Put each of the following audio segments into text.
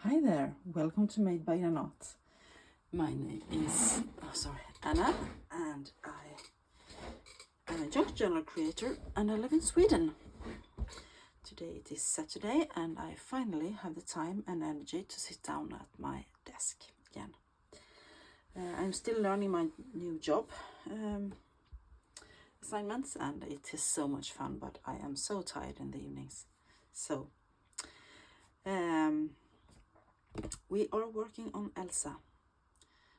Hi there, welcome to Made by Not. My name is Anna, and I am a junk journal creator, and I live in Sweden. Today it is Saturday, and I finally have the time and energy to sit down at my desk again. I'm still learning my new job assignments, and it is so much fun, but I am so tired in the evenings. So we are working on Elsa.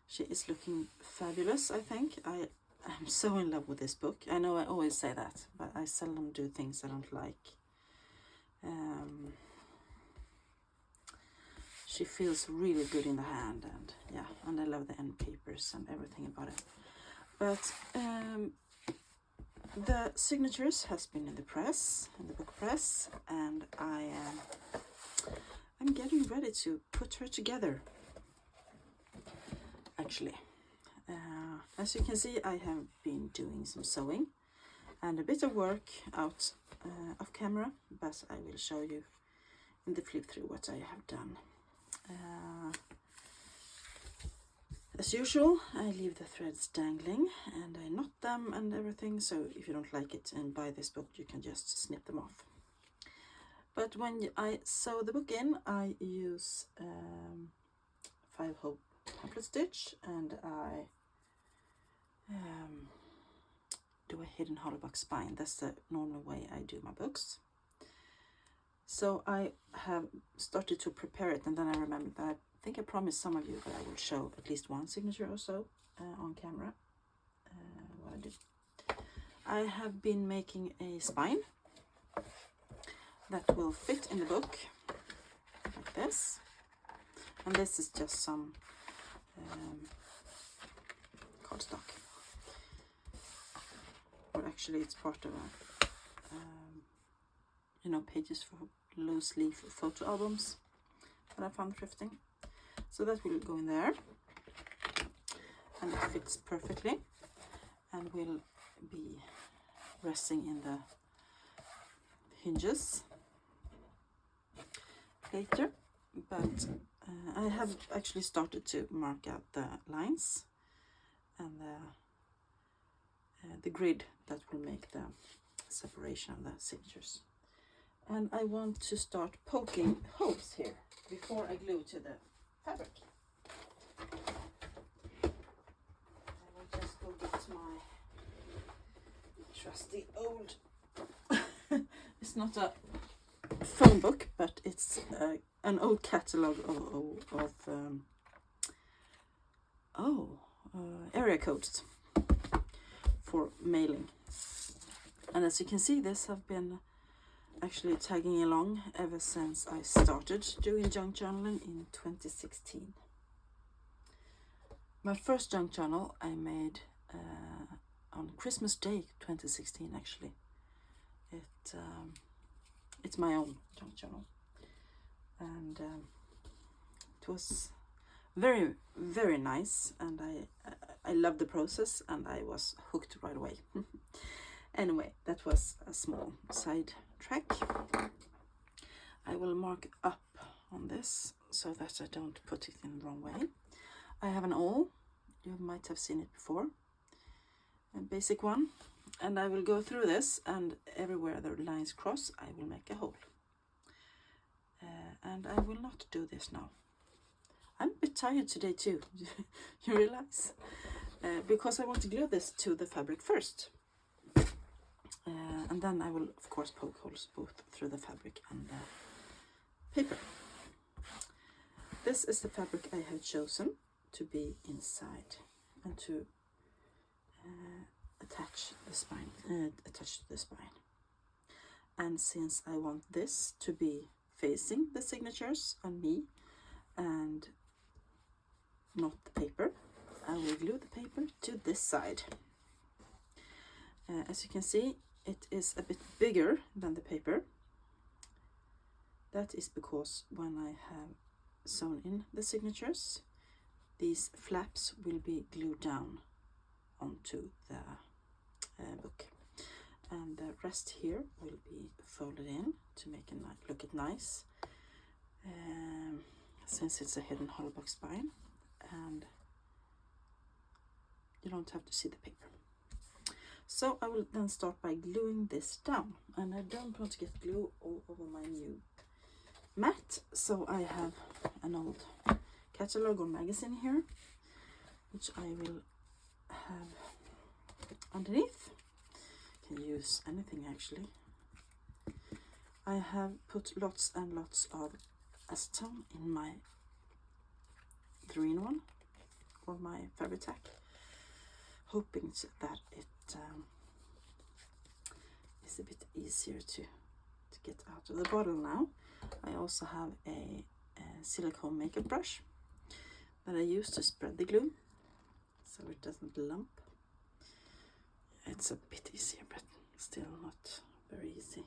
She is looking fabulous, I think. I am so in love with this book. I know I always say that, but I seldom do things I don't like. She feels really good in the hand, and I love the end papers and everything about it. But the signatures has been in the press, in the book press, and I'm getting ready to put her together. Actually, as you can see, I have been doing some sewing and a bit of work out off camera, but I will show you in the flip through what I have done. As usual, I leave the threads dangling and I knot them and everything, so if you don't like it and buy this book, you can just snip them off. But when I sew the book in, I use 5-hole pamphlet stitch, and I do a hidden hollow box spine. That's the normal way I do my books. So I have started to prepare it, and then I remembered that I think I promised some of you that I would show at least one signature or so on camera. What I did. I have been making a spine that will fit in the book like this, and this is just some cardstock, or actually it's part of a pages for loose leaf photo albums that I found thrifting. So that will go in there, and it fits perfectly and will be resting in the hinges later. But I have actually started to mark out the lines and the grid that will make the separation of the signatures. And I want to start poking holes here before I glue to the fabric. I will just go get my trusty old it's not a phone book, but it's an old catalog of area codes for mailing. And as you can see, this have been actually tagging along ever since I started doing junk journaling in 2016. My first junk journal I made on Christmas Day 2016 actually. It's my own junk journal, and it was very, very nice, and I loved the process, and I was hooked right away. Anyway, that was a small side track. I will mark up on this so that I don't put it in the wrong way. I have an awl. You might have seen it before, a basic one, and I will go through this, and everywhere the lines cross I will make a hole. And I will not do this now. I'm a bit tired today too. You realize? Because I want to glue this to the fabric first. And then I will of course poke holes both through the fabric and the paper. This is the fabric I have chosen to be inside and to attach to the spine. And since I want this to be facing the signatures and me and not the paper, I will glue the paper to this side. As you can see, it is a bit bigger than the paper. That is because when I have sewn in the signatures, these flaps will be glued down onto the book, and the rest here will be folded in to make it look nice. since it's a hidden hollow box spine, and you don't have to see the paper. So I will then start by gluing this down, and I don't want to get glue all over my new mat, so I have an old catalog or magazine here, which I will have underneath. You can use anything actually. I have put lots and lots of acetone in my green one, or my fabric tack, hoping that it is a bit easier to get out of the bottle now. I also have a silicone makeup brush that I use to spread the glue so it doesn't lump. It's a bit easier, but still not very easy.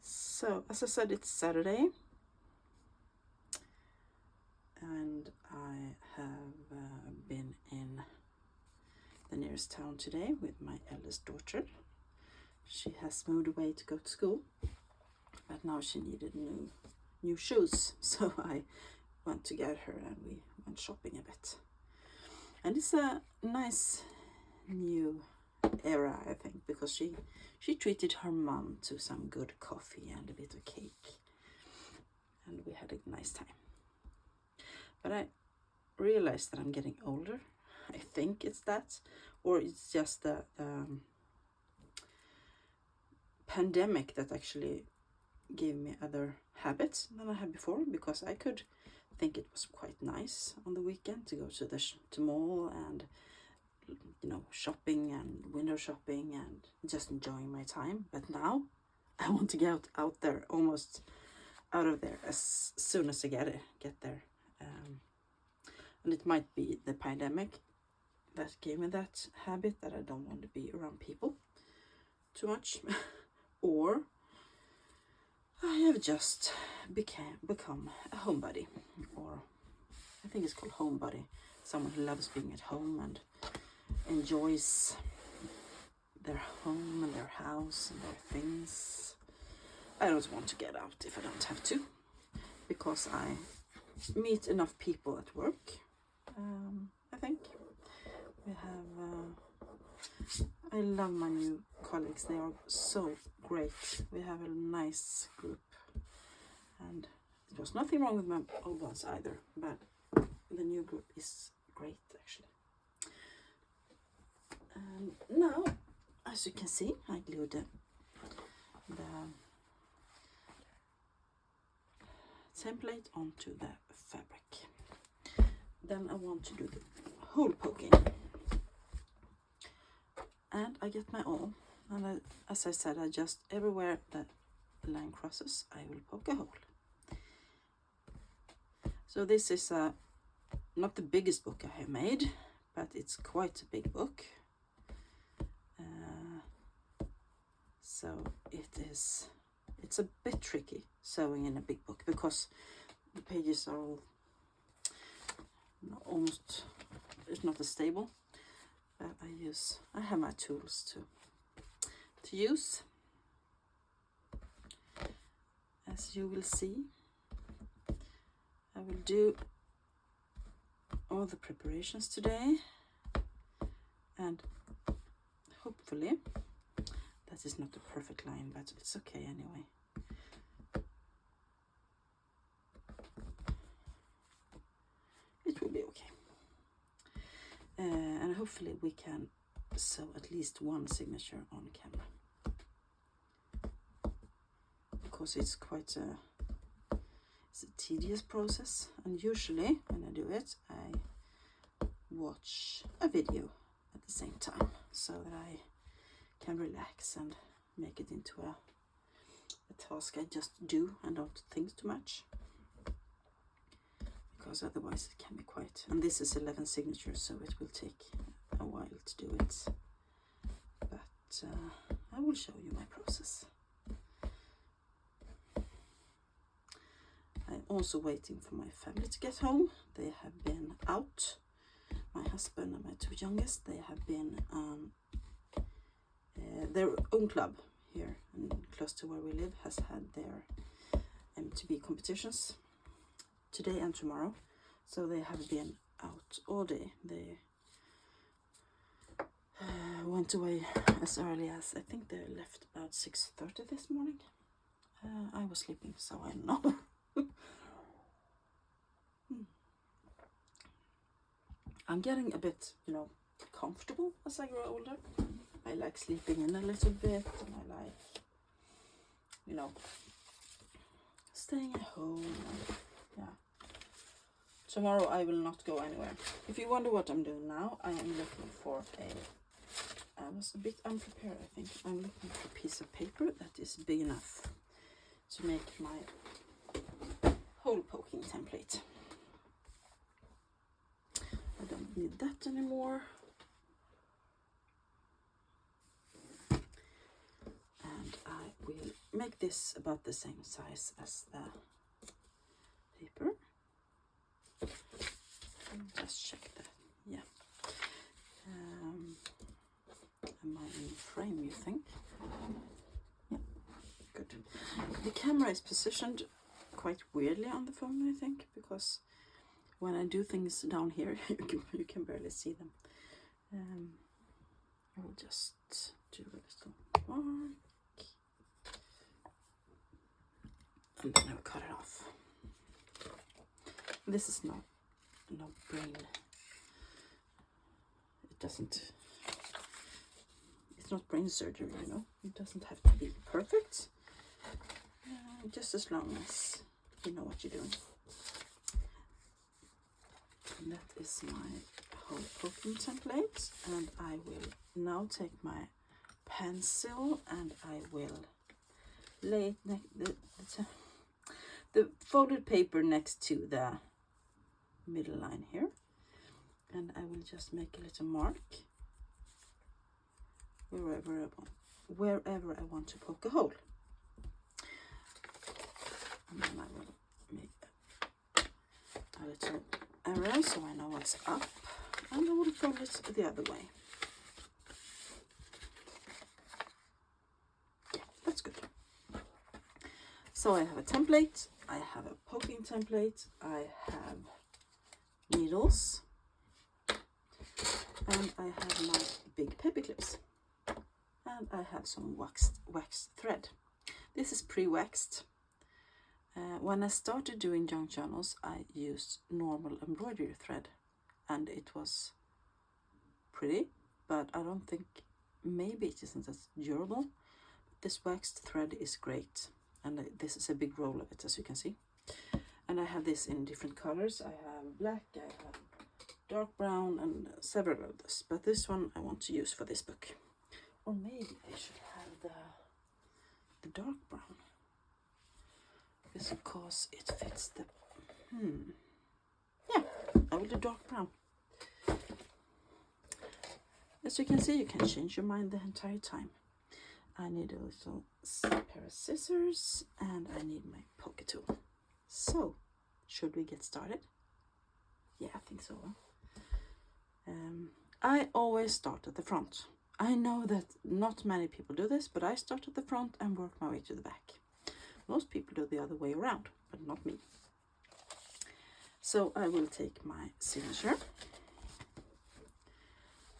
So, as I said, it's Saturday, and I have been in the nearest town today with my eldest daughter. She has moved away to go to school, but now she needed new shoes, so I went to get her and we went shopping a bit. And it's a nice new era, I think, because she treated her mom to some good coffee and a bit of cake, and we had a nice time. But I realized that I'm getting older. I think it's that, or it's just the pandemic that actually gave me other habits than I had before, because I could think it was quite nice on the weekend to go to the mall and, you know, shopping and window shopping and just enjoying my time. But now I want to get out there, almost out of there as soon as I get there. And it might be the pandemic that gave me that habit, that I don't want to be around people too much. Or I have just become a homebody, or I think it's called homebody, someone who loves being at home and enjoys their home and their house and their things. I don't want to get out if I don't have to, because I meet enough people at work. I think we have I love my new colleagues. They are so great. We have a nice group, and there was nothing wrong with my old ones either, but the new group is great actually. And now, as you can see, I glued the template onto the fabric. Then I want to do the hole poking, and I get my awl, and as I said, I just, everywhere the line crosses, I will poke a hole. So this is not the biggest book I have made, but it's quite a big book. So it's a bit tricky sewing in a big book, because the pages are all almost, it's not as stable. But I have my tools to use, as you will see. I will do all the preparations today, and hopefully that is not a perfect line, but it's okay anyway. It will be okay. And hopefully we can sew at least one signature on camera, because it's quite a tedious process, and usually when I do it, I watch a video at the same time, so that I can relax and make it into a task I just do and don't think too much, because otherwise it can be quite, and this is 11 signatures, so it will take a while to do it, but I will show you my process. I'm also waiting for my family to get home. They have been out my husband and my two youngest, they have been their own club here and close to where we live has had their MTB competitions today and tomorrow, so they have been out all day. They went away as early as, I think they left about 6:30 this morning. I was sleeping, so I know. I'm getting a bit, comfortable as I grow older. I like sleeping in a little bit, and I like, staying at home. And, yeah. Tomorrow I will not go anywhere. If you wonder what I'm doing now, I am looking for I was a bit unprepared, I think. I'm looking for a piece of paper that is big enough to make my hole poking template. I don't need that anymore. And I will make this about the same size as the paper. Just check that. Yeah. Am I in frame, you think? Yeah, good. The camera is positioned quite weirdly on the phone, I think, because when I do things down here, you can barely see them. I will just do a little mark, and then I will cut it off. This is no brain. It's not brain surgery, It doesn't have to be perfect. Just as long as you know what you're doing. And that is my hole poking template, and I will now take my pencil and I will lay it the folded paper next to the middle line here, and I will just make a little mark wherever I want to poke a hole. And then I will make a little arrow so I know what's up, and I will fold it the other way. Yeah, that's good. So I have a template, I have a poking template, I have needles, and I have my big paper clips, and I have some waxed thread. This is pre-waxed. When I started doing junk journals, I used normal embroidery thread, and it was pretty, but I don't think, maybe it isn't as durable. This waxed thread is great, and this is a big roll of it, as you can see. And I have this in different colors. I have black, I have dark brown, and several of this, but this one I want to use for this book. Or maybe I should have the dark brown, because it fits the, yeah, I will do dark brown. As you can see, you can change your mind the entire time. I need a little pair of scissors, and I need my poke tool. So, should we get started? Yeah, I think so. I always start at the front. I know that not many people do this, but I start at the front and work my way to the back. Most people do the other way around, but not me. So I will take my signature,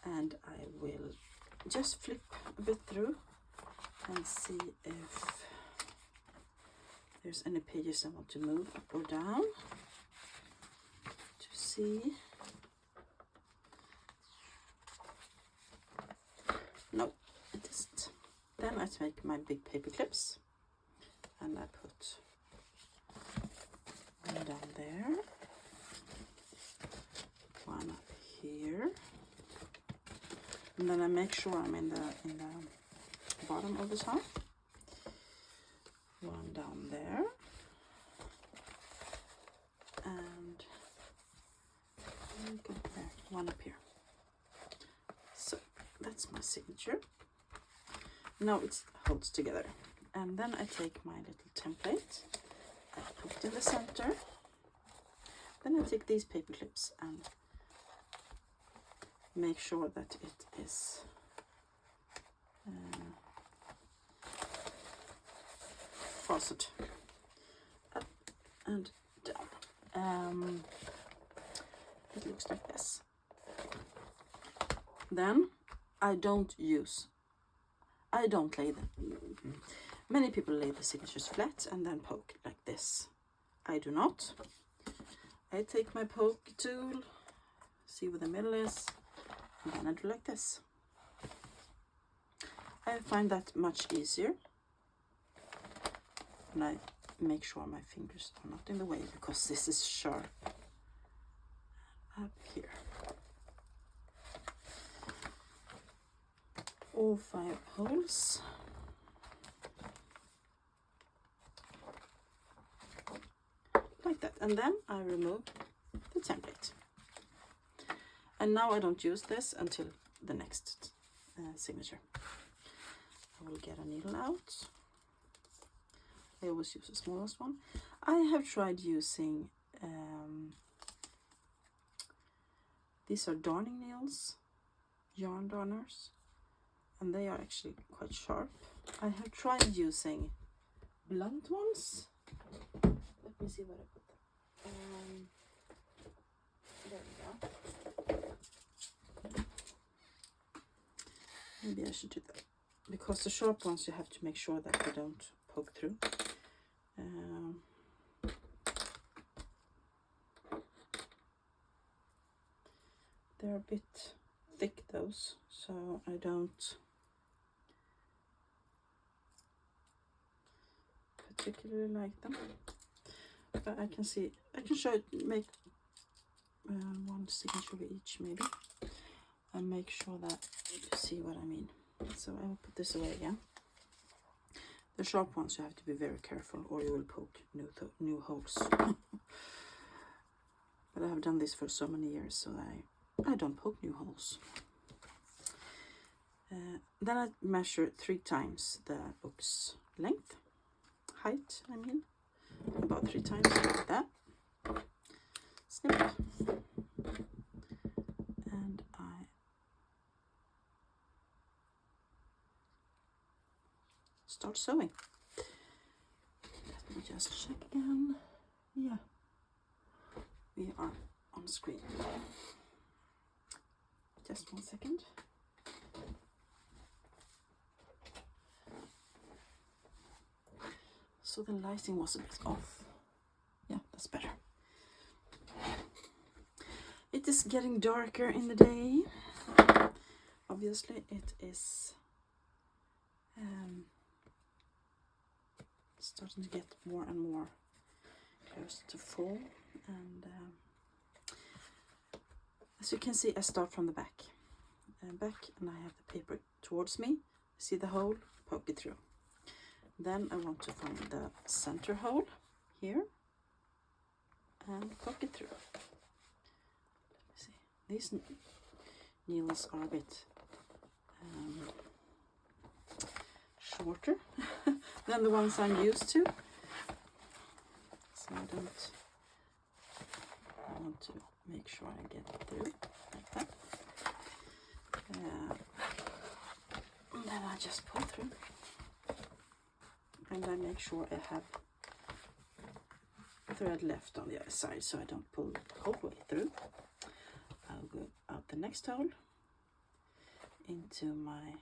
and I will just flip a bit through and see if there's any pages I want to move up or down to see. No, it isn't. Then I take my big paper clips and I put one down there, one up here, and then I make sure I'm in the bottom of the top. One down there, and one up here. So that's my signature. Now it holds together, and then I take my little template, I put it in the center, then I take these paper clips and make sure that it is fastened up and down. It looks like this. Then I don't lay them. Many people lay the signatures flat and then poke like this. I do not. I take my poke tool, see where the middle is, and then I do like this. I find that much easier. And I make sure my fingers are not in the way because this is sharp up here. All 5 holes. Like that, and then I remove the template. And now I don't use this until the next signature. I will get a needle out. I always use the smallest one. I have tried using these are darning needles, yarn darners, and they are actually quite sharp. I have tried using blunt ones. Let me see what I put them. There we go. Maybe I should do that, because the sharp ones you have to make sure that they don't poke through. They're a bit thick, those, so I don't particularly like them. But I can show it, make one signature with each maybe, and make sure that you see what I mean. So I will put this away again. The sharp ones you have to be very careful, or you will poke new holes. But I have done this for so many years, so I don't poke new holes. Then I measure 3 times the book's length, height, I mean, about 3 times like that. Snip, and I start sewing. Let me just check again. Yeah, we are on screen. Just 1 second. So the lighting was a bit off. Yeah, that's better. It is getting darker in the day. Obviously, it is starting to get more and more close to fall. And as you can see, I start from the back. And I have the paper towards me. See the hole? Poke it through. Then I want to find the center hole here and poke it through. Let me see. These needles are a bit shorter than the ones I'm used to, so I want to make sure I get it through like that. And then I just pull through. And I make sure I have thread left on the other side, so I don't pull the whole way through. I'll go out the next hole into my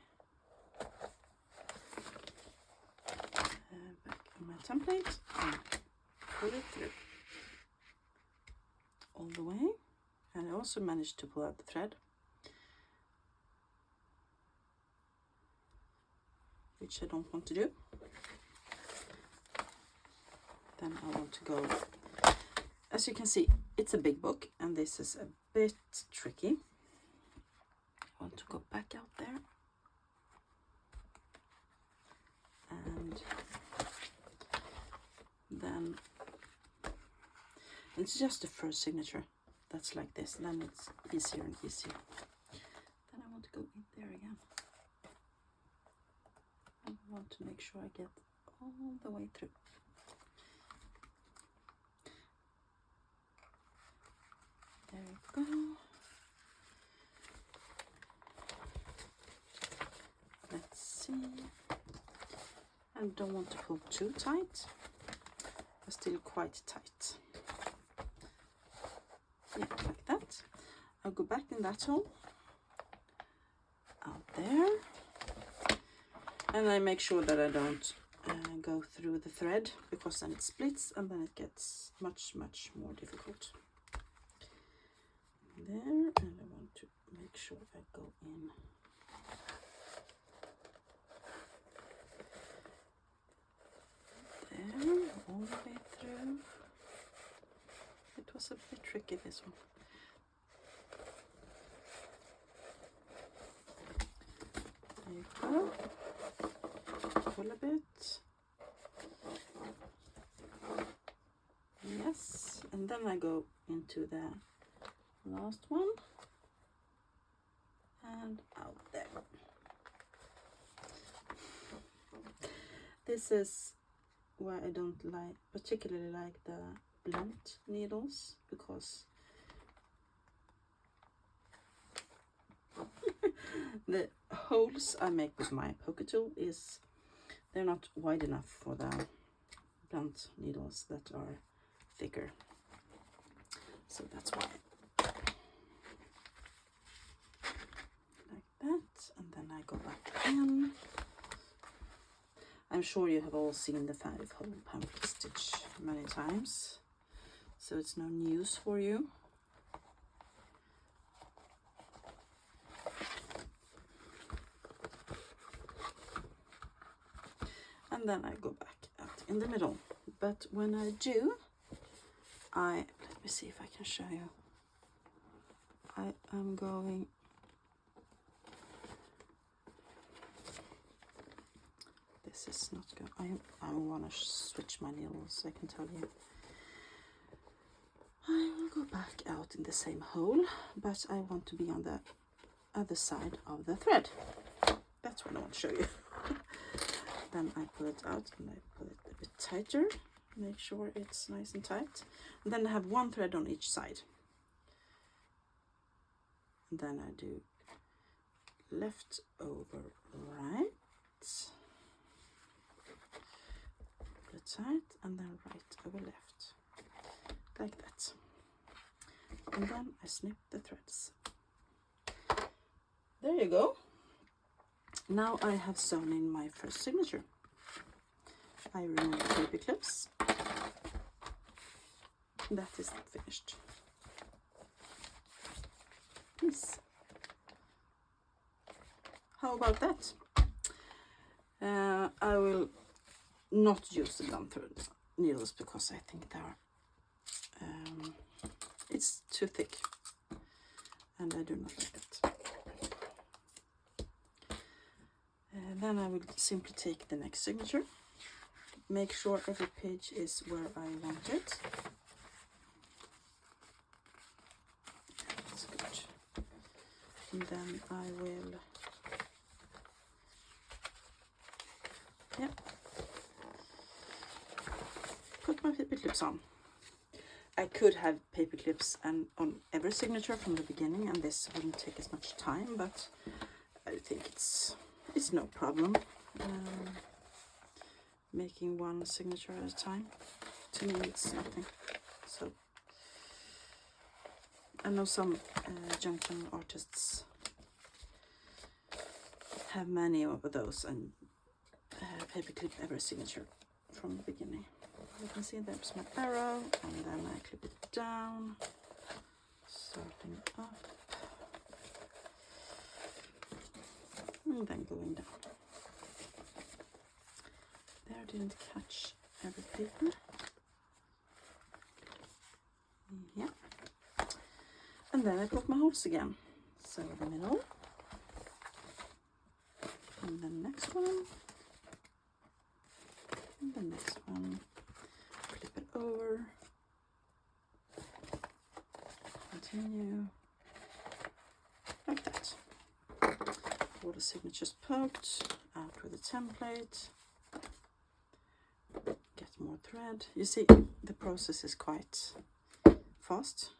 back of my template and pull it through all the way. And I also managed to pull out the thread, which I don't want to do. Then I want to go, as you can see, it's a big book and this is a bit tricky. I want to go back out there and then it's just the first signature that's like this, then it's easier and easier. Then I want to go in there again. I want to make sure I get all the way through. There we go. and don't want to pull too tight, but still quite tight. Yeah, like that. I'll go back in that hole, out there, and I make sure that I don't go through the thread, because then it splits and then it gets much more difficult. There, and I want to make sure I go in there all the way through. It was a bit tricky, this one. There you go. Pull a bit. Yes, and then I go into the last one and out there. This is why I don't particularly like the blunt needles, because the holes I make with my poker tool they're not wide enough for the blunt needles that are thicker, so that's why. Like that, and then I go back in. I'm sure you have all seen the 5-hole pamphlet stitch many times, so it's no news for you. And then I go back out in the middle. But when I do, let me see if I can show you. I am going this is not good. I want to switch my needles, I can tell you. I will go back out in the same hole, but I want to be on the other side of the thread. That's what I want to show you. Then I pull it out and I pull it a bit tighter, make sure it's nice and tight. And then I have one thread on each side. And then I do left over right, pull it tight, and then right over left, like that. And then I snip the threads. There you go. Now I have sewn in my first signature. I remove the paper clips. That is finished. Yes. How about that? I will not use the blunt thread needles because I think they are it's too thick, and I do not like it. Then I will simply take the next signature, make sure every page is where I want it. That's good. And then I will, put my paper clips on. I could have paper clips and on every signature from the beginning, and this wouldn't take as much time, but I think it's no problem making one signature at a time. To me it's nothing. So I know some junction artists have many of those and paper clip every signature from the beginning. You can see there's my arrow, and then I clip it down, starting up, and then going down. There, didn't catch every paper. Yeah. And then I put my holes again. So the middle, and the next one, and the next one. Flip it over, continue, like that. All the signatures poked, out with the template, get more thread. You see, the process is quite fast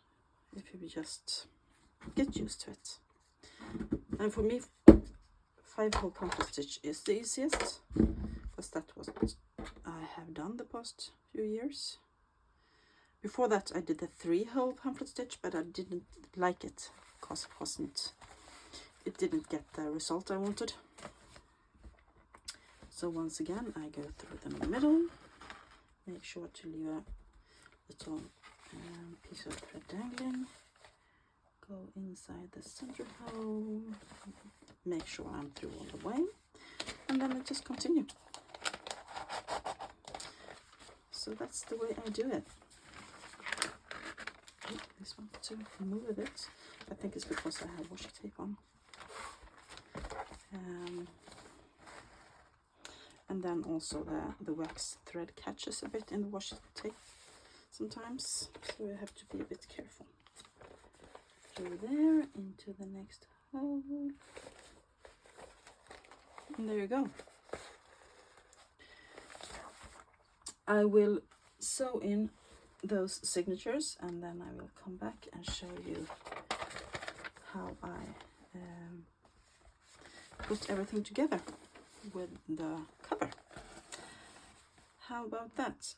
if you just get used to it. And for me, 5-hole pamphlet stitch is the easiest, because that was what I have done the past few years. Before that I did the 3-hole pamphlet stitch, but I didn't like it because it didn't get the result I wanted. So once again I go through the middle, make sure to leave a little piece of thread dangling, go inside the center hole, make sure I'm through all the way, and then I just continue. So that's the way I do it. Oh, this one to move a bit. I think it's because I have washi tape on. And then also the wax thread catches a bit in the washi tape sometimes, so I have to be a bit careful. Through there, into the next hole, and there you go. I will sew in those signatures, and then I will come back and show you how I put everything together with the cover. How about that?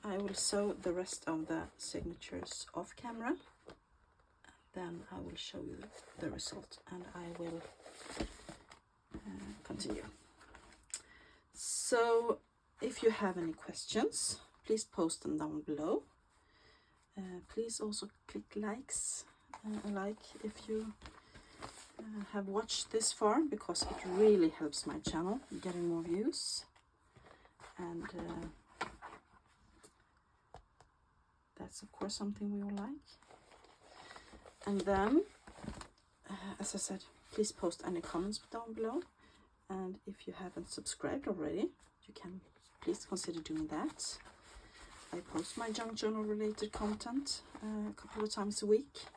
I will sew the rest of the signatures off camera, then I will show you the result, and I will continue. So if you have any questions, please post them down below. Please also click likes, like if you have watched this far, because it really helps my channel getting more views, and that's of course something we all like. And then as I said, please post any comments down below, and if you haven't subscribed already, you can please consider doing that. I post my junk journal related content a couple of times a week.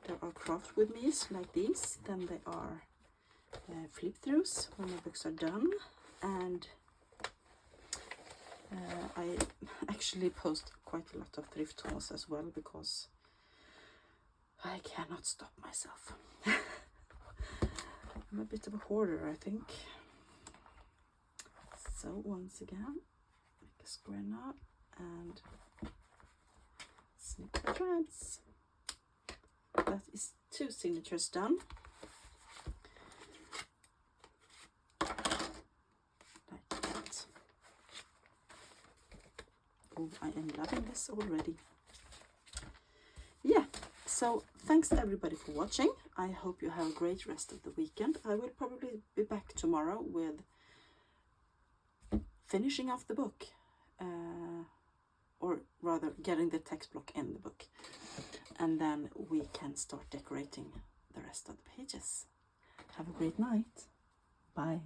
There are craft with me's like these, then there are flip throughs when my books are done, and I actually post quite a lot of thrift hauls as well, because I cannot stop myself. I'm a bit of a hoarder, I think. So once again, make a square knot and snip the threads. That is 2 signatures done. Like that. Oh, I am loving this already. Yeah, so thanks everybody for watching. I hope you have a great rest of the weekend. I will probably be back tomorrow with finishing off the book, or rather getting the text block in the book, and then we can start decorating the rest of the pages. Have a great night. Bye.